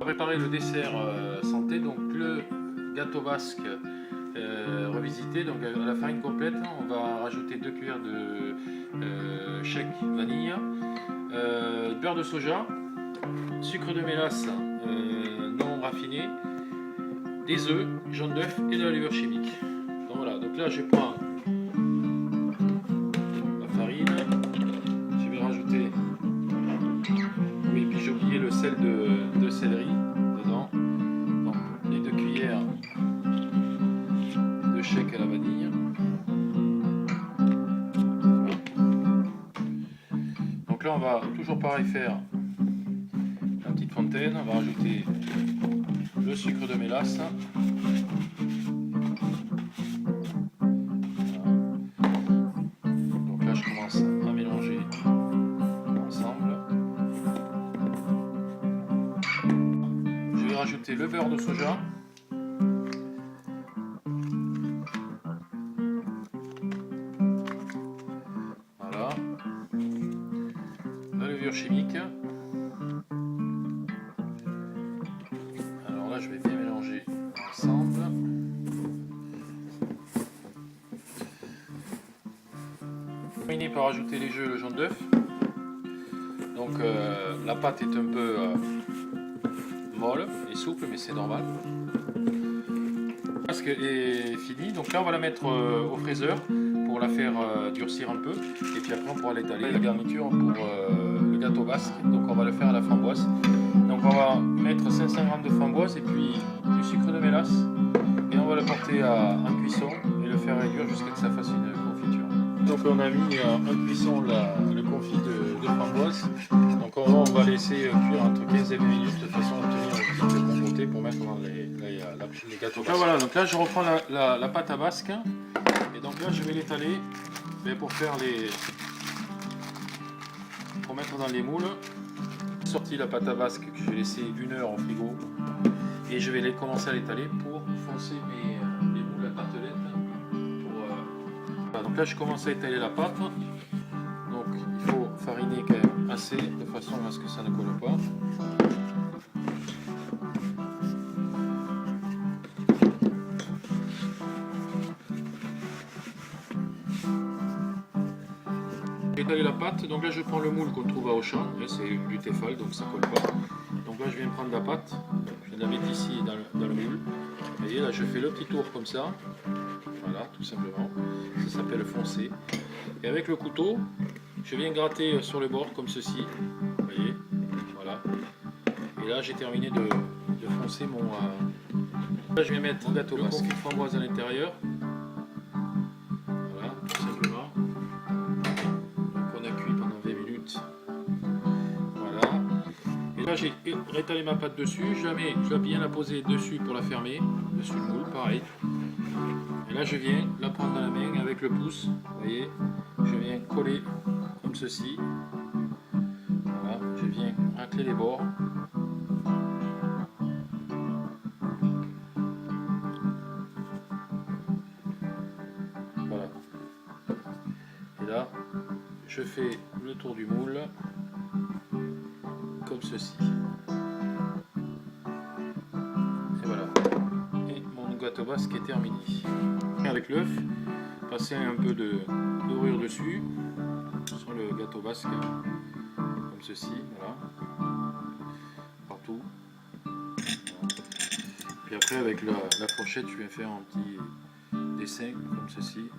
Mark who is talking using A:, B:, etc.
A: On va préparer le dessert santé, donc le gâteau basque revisité, donc à la farine complète, on va rajouter 2 cuillères de shake vanille, beurre de soja, sucre de mélasse non raffiné, des œufs, jaune d'œuf et de la levure chimique. Donc voilà, donc là je prends la farine, je vais rajouter, oui, puis j'ai oublié le sel de céleri dedans, donc les 2 cuillères de shake à la vanille. Donc là on va toujours pareil faire la petite fontaine, on va rajouter le sucre de mélasse. Donc là je commence à mélanger ensemble. Je vais rajouter le beurre de soja. Voilà. La levure chimique. Alors là je vais bien mélanger ensemble. Terminé par ajouter les œufs et le jaune d'œuf. Donc la pâte est un peu molle et souple, mais c'est normal. Parce qu'elle est finie, donc là on va la mettre au fraiseur pour la faire durcir un peu, et puis après on pourra l'étaler. La garniture pour le gâteau basque, donc on va le faire à la framboise. Donc on va mettre 500 g de framboise et puis du sucre de mélasse, et on va le porter en cuisson et le faire réduire jusqu'à ce que ça fasse une confiture. Donc on a mis en cuisson le confit de framboise. Donc on va laisser cuire entre 15 et 20 minutes de façon à obtenir une petite compotée pour mettre dans les gâteaux. Donc là, voilà, donc là je reprends la pâte à basque, et donc là je vais l'étaler pour faire pour mettre dans les moules. J'ai sorti la pâte à basque que j'ai laissé 1 heure au frigo, et je vais commencer à l'étaler pour foncer mes moules à tartelettes. Voilà, donc là je commence à étaler la pâte. Donc il faut fariner quand même assez, de façon à ce que ça ne colle pas. J'ai étalé la pâte, donc là je prends le moule qu'on trouve à Auchan, c'est du Tefal donc ça colle pas. Donc là je viens prendre la pâte, je viens la mettre ici dans le moule. Vous voyez, là je fais le petit tour comme ça, voilà, tout simplement, ça s'appelle foncer. Et avec le couteau, je viens gratter sur le bord comme ceci, vous voyez, voilà. Et là j'ai terminé de foncer mon... Là je viens mettre mon gâteau basque, confit framboise à l'intérieur, voilà, tout simplement. Et là j'ai rétalé ma pâte dessus, je dois bien la poser dessus pour la fermer, dessus le moule, pareil. Et là je viens la prendre dans la main avec le pouce, vous voyez, je viens coller comme ceci. Voilà, je viens racler les bords. Voilà. Et là, je fais le tour du moule, comme ceci. Et voilà. Et mon gâteau basque est terminé. Avec l'œuf, passer un peu de dorure dessus, sur le gâteau basque, comme ceci, voilà. Partout. Voilà. Puis après, avec la fourchette, je vais faire un petit dessin, comme ceci.